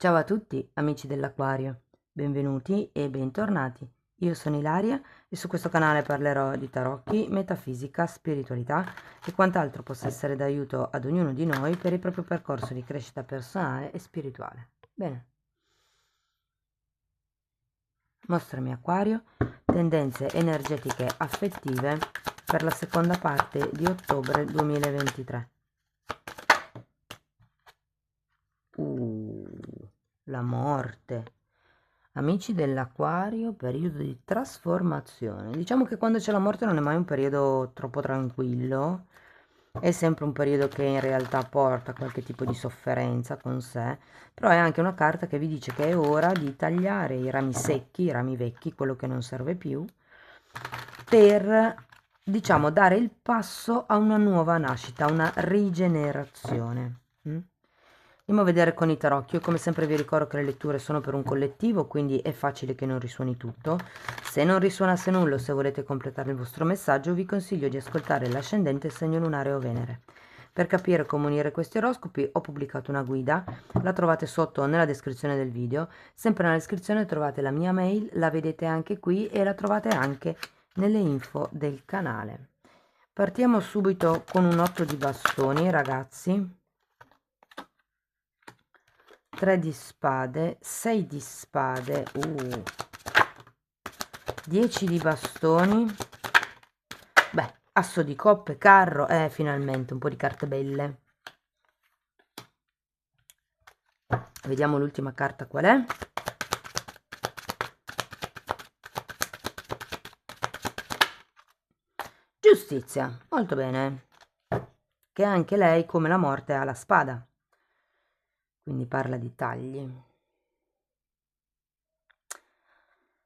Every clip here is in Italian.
Ciao a tutti, amici dell'Aquario, benvenuti e bentornati. Io sono Ilaria e su questo canale parlerò di tarocchi, metafisica, spiritualità e quant'altro possa essere d'aiuto ad ognuno di noi per il proprio percorso di crescita personale e spirituale. Bene, mostrami Acquario, tendenze energetiche affettive per la seconda parte di ottobre 2023. La morte. Amici dell'Acquario, periodo di trasformazione. Diciamo che quando c'è la morte non è mai un periodo troppo tranquillo, è sempre un periodo che in realtà porta qualche tipo di sofferenza con sé, però è anche una carta che vi dice che è ora di tagliare i rami secchi, i rami vecchi, quello che non serve più, per, diciamo, dare il passo a una nuova nascita, a una rigenerazione. Andiamo a vedere con i tarocchi. Io come sempre vi ricordo che le letture sono per un collettivo, quindi è facile che non risuoni tutto. Se non risuonasse nulla o se volete completare il vostro messaggio, vi consiglio di ascoltare l'ascendente, segno lunare o Venere. Per capire come unire questi oroscopi ho pubblicato una guida, la trovate sotto nella descrizione del video. Sempre nella descrizione trovate la mia mail, la vedete anche qui e la trovate anche nelle info del canale. Partiamo subito con un 8 di bastoni, ragazzi. 3 di spade, 6 di spade, 10 di bastoni, beh, asso di coppe, carro, finalmente un po' di carte belle. Vediamo l'ultima carta qual è. Giustizia, molto bene, che anche lei come la morte ha la spada, quindi parla di tagli.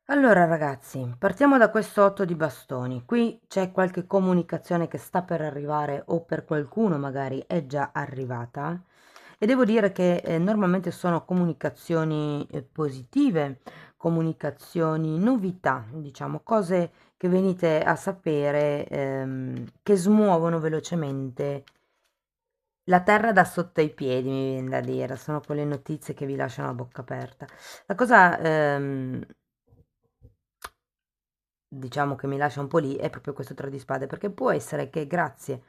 Allora ragazzi, partiamo da questo 8 di bastoni. Qui c'è qualche comunicazione che sta per arrivare o per qualcuno magari è già arrivata e devo dire che normalmente sono comunicazioni positive, comunicazioni, novità, diciamo, cose che venite a sapere che smuovono velocemente la terra da sotto ai piedi, mi viene da dire, sono quelle notizie che vi lasciano a bocca aperta. La cosa diciamo che mi lascia un po' lì è proprio questo 3 di spade, perché può essere che grazie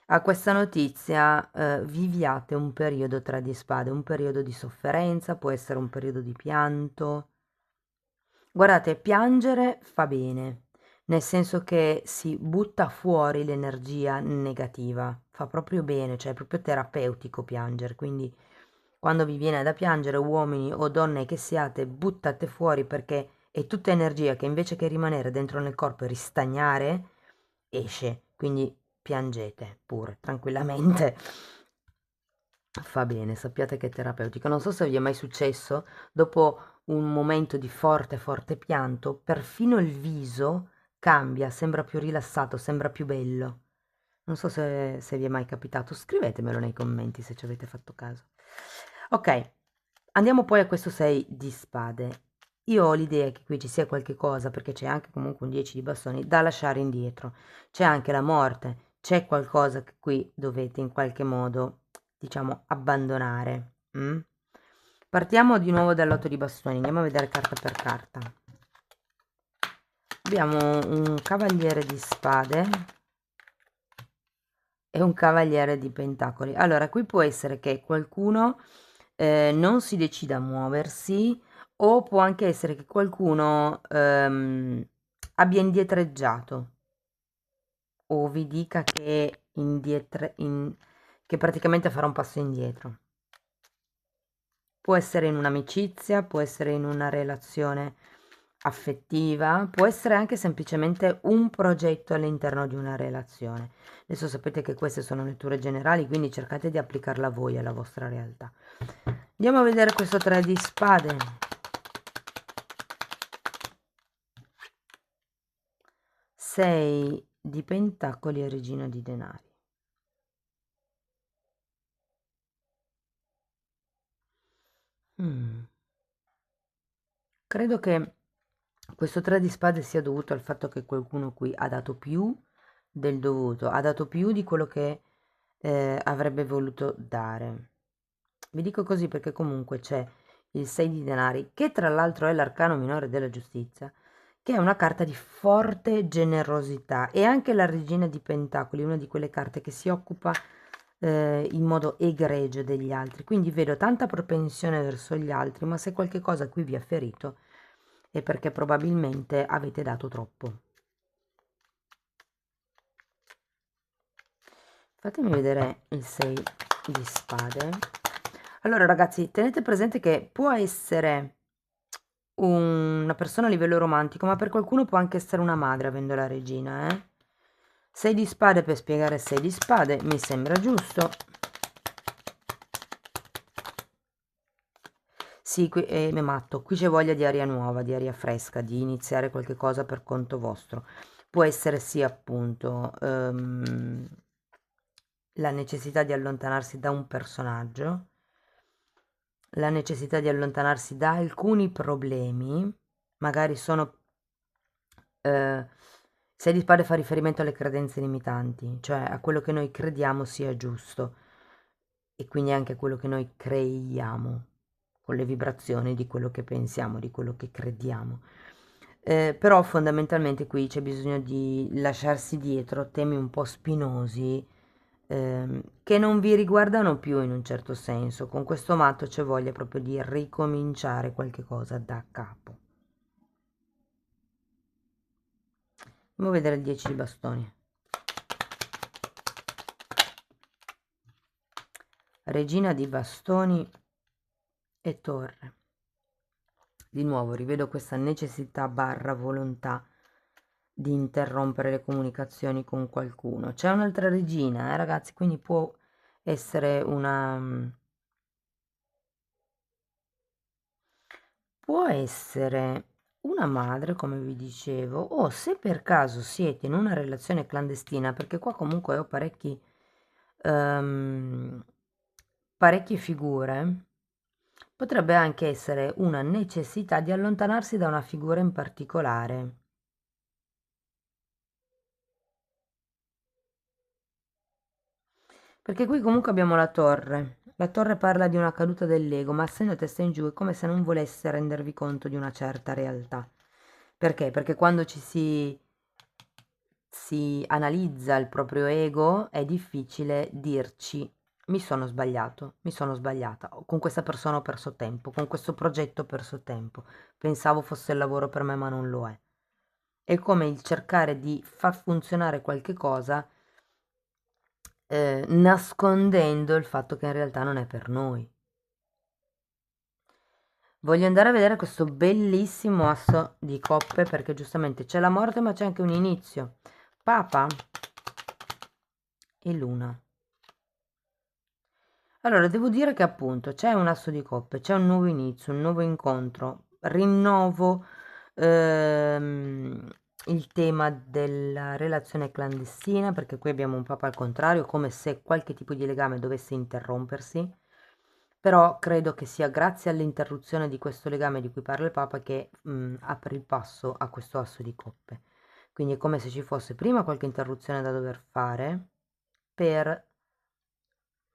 a questa notizia viviate un periodo 3 di spade, un periodo di sofferenza, può essere un periodo di pianto. Guardate, piangere fa bene, nel senso che si butta fuori l'energia negativa, fa proprio bene, cioè è proprio terapeutico piangere, quindi quando vi viene da piangere, uomini o donne che siate, buttate fuori perché è tutta energia che invece che rimanere dentro nel corpo e ristagnare, esce, quindi piangete pure, tranquillamente. Fa bene, sappiate che è terapeutico. Non so se vi è mai successo, dopo un momento di forte, forte pianto, perfino il viso cambia, sembra più rilassato, sembra più bello. Non so se vi è mai capitato, scrivetemelo nei commenti se ci avete fatto caso. Ok, andiamo poi a questo 6 di spade. Io ho l'idea che qui ci sia qualche cosa, perché c'è anche comunque un 10 di bastoni, da lasciare indietro. C'è anche la morte, c'è qualcosa che qui dovete in qualche modo, diciamo, abbandonare. Partiamo di nuovo dall'8 di bastoni, andiamo a vedere carta per carta. Abbiamo un cavaliere di spade e un cavaliere di pentacoli. Allora, qui può essere che qualcuno non si decida a muoversi o può anche essere che qualcuno abbia indietreggiato o vi dica che, che praticamente farà un passo indietro. Può essere in un'amicizia, può essere in una relazione affettiva, può essere anche semplicemente un progetto all'interno di una relazione. Adesso sapete che queste sono letture generali, quindi cercate di applicarla voi alla vostra realtà. Andiamo a vedere questo 3 di spade. 6 di pentacoli e regina di denari. Credo che questo 3 di spade sia dovuto al fatto che qualcuno qui ha dato più del dovuto, ha dato più di quello che avrebbe voluto dare. Vi dico così perché comunque c'è il 6 di denari, che tra l'altro è l'arcano minore della giustizia, che è una carta di forte generosità, e anche la regina di pentacoli, una di quelle carte che si occupa in modo egregio degli altri, quindi vedo tanta propensione verso gli altri, ma se qualche cosa qui vi ha ferito è perché probabilmente avete dato troppo. Fatemi vedere il 6 di spade. Allora ragazzi, tenete presente che può essere una persona a livello romantico, ma per qualcuno può anche essere una madre avendo la regina, 6 di spade per spiegare 6 di spade, mi sembra giusto. Sì, qui è matto, qui c'è voglia di aria nuova, di aria fresca, di iniziare qualche cosa per conto vostro. Può essere sì appunto la necessità di allontanarsi da un personaggio, la necessità di allontanarsi da alcuni problemi, magari sono... sei di spade fa riferimento alle credenze limitanti, cioè a quello che noi crediamo sia giusto e quindi anche a quello che noi creiamo con le vibrazioni di quello che pensiamo, di quello che crediamo. Però fondamentalmente qui c'è bisogno di lasciarsi dietro temi un po' spinosi che non vi riguardano più in un certo senso. Con questo matto c'è voglia proprio di ricominciare qualche cosa da capo. Andiamo a vedere il 10 di bastoni. Regina di bastoni e torre. Di nuovo rivedo questa necessità barra volontà di interrompere le comunicazioni con qualcuno. C'è un'altra regina, ragazzi, quindi può essere una madre, come vi dicevo, o se per caso siete in una relazione clandestina, perché qua comunque ho parecchie figure, potrebbe anche essere una necessità di allontanarsi da una figura in particolare. Perché qui comunque abbiamo la torre. La torre parla di una caduta dell'ego, ma essendo testa in giù è come se non volesse rendervi conto di una certa realtà. Perché? Perché quando si analizza il proprio ego è difficile dirci mi sono sbagliato, mi sono sbagliata, con questa persona ho perso tempo, con questo progetto ho perso tempo, pensavo fosse il lavoro per me ma non lo è. È come il cercare di far funzionare qualche cosa nascondendo il fatto che in realtà non è per noi. Voglio andare a vedere questo bellissimo asso di coppe perché giustamente c'è la morte ma c'è anche un inizio. Papa e Luna. Allora, devo dire che appunto c'è un asso di coppe, c'è un nuovo inizio, un nuovo incontro, rinnovo il tema della relazione clandestina, perché qui abbiamo un papa al contrario, come se qualche tipo di legame dovesse interrompersi, però credo che sia grazie all'interruzione di questo legame di cui parla il papa che apre il passo a questo asso di coppe. Quindi è come se ci fosse prima qualche interruzione da dover fare per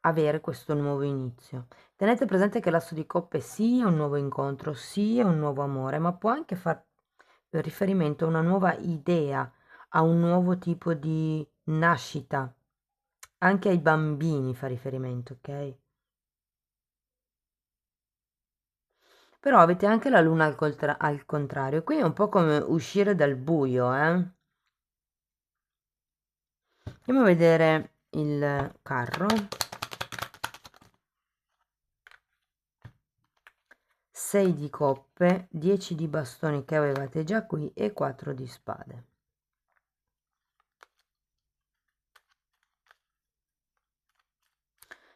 avere questo nuovo inizio. Tenete presente che l'asso di coppe sì è un nuovo incontro, sì è un nuovo amore, ma può anche far riferimento a una nuova idea, a un nuovo tipo di nascita. Anche ai bambini fa riferimento, ok? Però avete anche la luna al contrario. Qui è un po' come uscire dal buio, eh? Andiamo a vedere il carro. 6 di coppe, 10 di bastoni che avevate già qui e 4 di spade.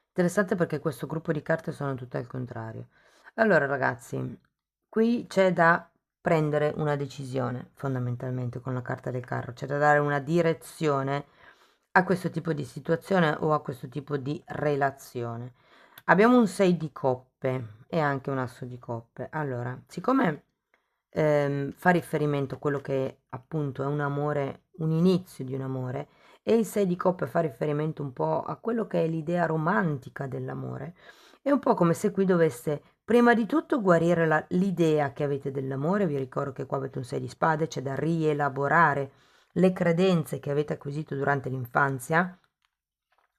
Interessante perché questo gruppo di carte sono tutte al contrario. Allora ragazzi, qui c'è da prendere una decisione fondamentalmente con la carta del carro, c'è da dare una direzione a questo tipo di situazione o a questo tipo di relazione. Abbiamo un 6 di coppe e anche un asso di coppe. Allora, siccome fa riferimento a quello che appunto è un amore, un inizio di un amore, e il 6 di coppe fa riferimento un po' a quello che è l'idea romantica dell'amore, è un po' come se qui dovesse Prima di tutto guarire l'idea che avete dell'amore, vi ricordo che qua avete un 6 di spade, c'è da rielaborare le credenze che avete acquisito durante l'infanzia,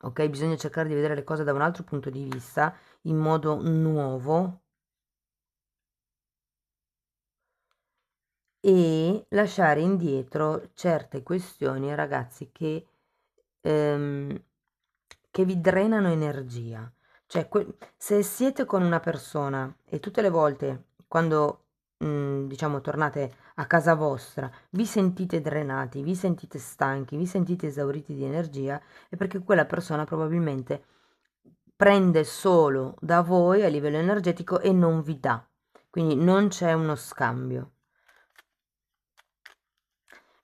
ok? Bisogna cercare di vedere le cose da un altro punto di vista, in modo nuovo, e lasciare indietro certe questioni, ragazzi, ehm, che vi drenano energia. Cioè, se siete con una persona e tutte le volte quando, diciamo, tornate a casa vostra, vi sentite drenati, vi sentite stanchi, vi sentite esauriti di energia, è perché quella persona probabilmente prende solo da voi a livello energetico e non vi dà. Quindi non c'è uno scambio.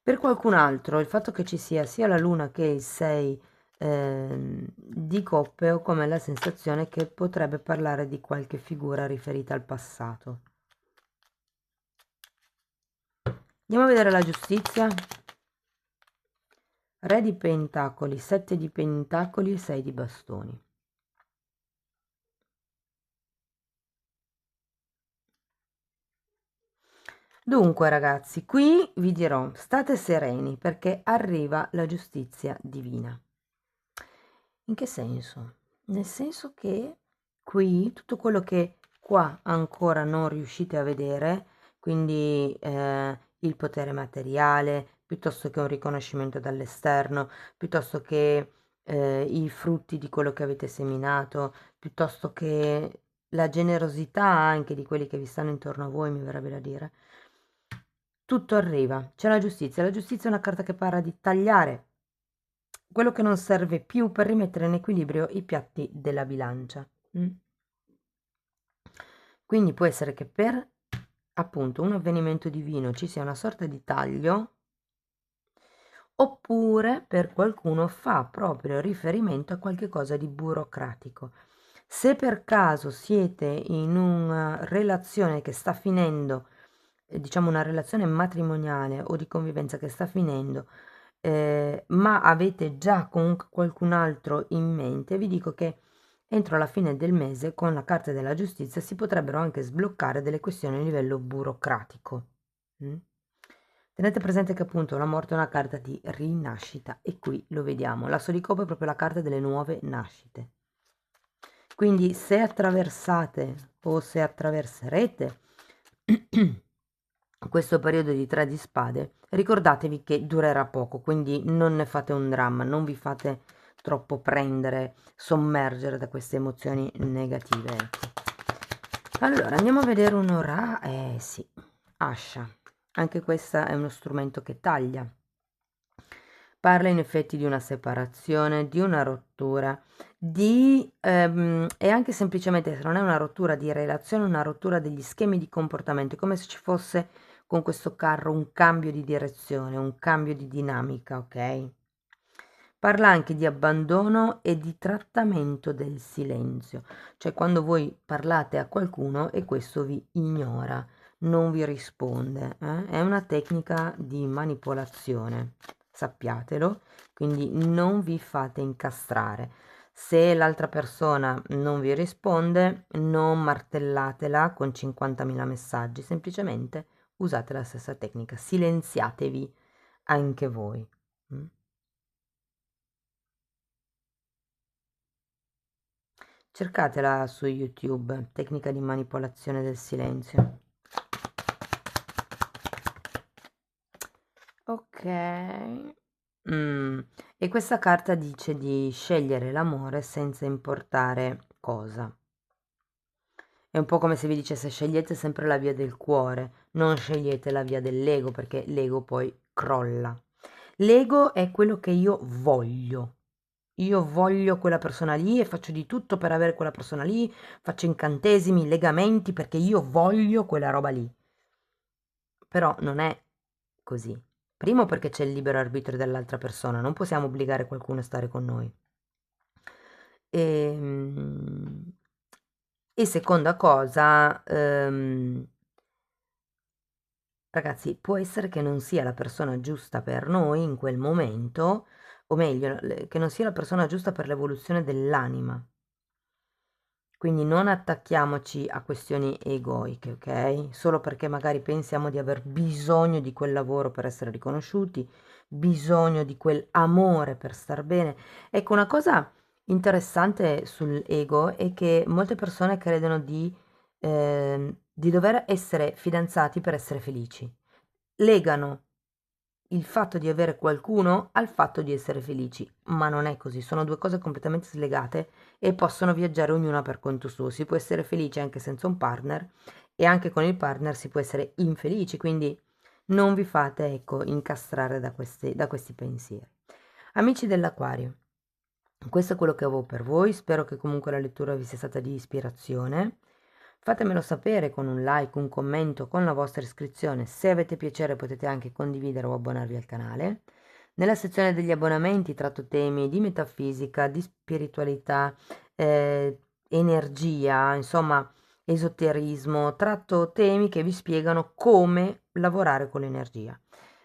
Per qualcun altro il fatto che ci sia sia la luna che il 6 di coppe ho come la sensazione che potrebbe parlare di qualche figura riferita al passato. Andiamo a vedere la giustizia. Re di pentacoli, 7 di pentacoli e 6 di bastoni. Dunque ragazzi, qui vi dirò, state sereni perché arriva la giustizia divina. In che senso? Nel senso che qui tutto quello che qua ancora non riuscite a vedere, quindi il potere materiale, piuttosto che un riconoscimento dall'esterno, piuttosto che i frutti di quello che avete seminato, piuttosto che la generosità anche di quelli che vi stanno intorno a voi, mi verrebbe da dire. Tutto arriva, c'è la giustizia è una carta che parla di tagliare quello che non serve più per rimettere in equilibrio i piatti della bilancia. Quindi può essere che per appunto un avvenimento divino ci sia una sorta di taglio, oppure per qualcuno fa proprio riferimento a qualche cosa di burocratico. Se per caso siete in una relazione che sta finendo, diciamo una relazione matrimoniale o di convivenza che sta finendo, ma avete già comunque qualcun altro in mente, vi dico che entro la fine del mese con la carta della giustizia si potrebbero anche sbloccare delle questioni a livello burocratico. Tenete presente che appunto la morte è una carta di rinascita e qui lo vediamo, l'asso di coppe è proprio la carta delle nuove nascite. Quindi se attraversate o se attraverserete questo periodo di 3 di spade, ricordatevi che durerà poco, quindi non ne fate un dramma, non vi fate troppo prendere, sommergere da queste emozioni negative. Ecco. Allora, andiamo a vedere un'ora. Sì, ascia. Anche questo è uno strumento che taglia. Parla in effetti di una separazione, di una rottura, e anche semplicemente se non è una rottura di relazione, una rottura degli schemi di comportamento, è come se ci fosse con questo carro un cambio di direzione, un cambio di dinamica, ok? Parla anche di abbandono e di trattamento del silenzio, cioè quando voi parlate a qualcuno e questo vi ignora, non vi risponde, È una tecnica di manipolazione, sappiatelo, quindi non vi fate incastrare. Se l'altra persona non vi risponde, non martellatela con 50.000 messaggi, semplicemente usate la stessa tecnica, silenziatevi anche voi. Cercatela su YouTube, tecnica di manipolazione del silenzio. Ok. E questa carta dice di scegliere l'amore senza importare cosa. È un po' come se vi dicesse scegliete sempre la via del cuore, non scegliete la via dell'ego perché l'ego poi crolla. L'ego è quello che io voglio. Io voglio quella persona lì e faccio di tutto per avere quella persona lì, faccio incantesimi, legamenti perché io voglio quella roba lì. Però non è così. Primo perché c'è il libero arbitrio dell'altra persona, non possiamo obbligare qualcuno a stare con noi. E seconda cosa, ragazzi, può essere che non sia la persona giusta per noi in quel momento, o meglio, che non sia la persona giusta per l'evoluzione dell'anima. Quindi non attacchiamoci a questioni egoiche, ok? Solo perché magari pensiamo di aver bisogno di quel lavoro per essere riconosciuti, bisogno di quel amore per star bene. Ecco, una cosa interessante sull'ego è che molte persone credono di dover essere fidanzati per essere felici. Legano il fatto di avere qualcuno al fatto di essere felici, ma non è così, sono due cose completamente slegate e possono viaggiare ognuna per conto suo. Si può essere felice anche senza un partner e anche con il partner si può essere infelici, quindi non vi fate, ecco, incastrare da questi pensieri. Amici dell'Aquario, questo è quello che avevo per voi, spero che comunque la lettura vi sia stata di ispirazione. Fatemelo sapere con un like, un commento, con la vostra iscrizione. Se avete piacere potete anche condividere o abbonarvi al canale. Nella sezione degli abbonamenti tratto temi di metafisica, di spiritualità, energia, insomma esoterismo, tratto temi che vi spiegano come lavorare con l'energia.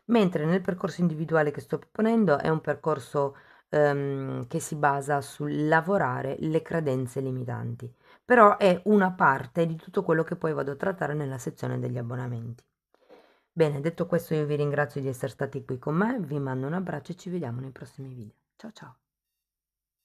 Mentre nel percorso individuale che sto proponendo è un percorso che si basa sul lavorare le credenze limitanti, però è una parte di tutto quello che poi vado a trattare nella sezione degli abbonamenti. Bene, detto questo io vi ringrazio di essere stati qui con me, vi mando un abbraccio e ci vediamo nei prossimi video. Ciao ciao!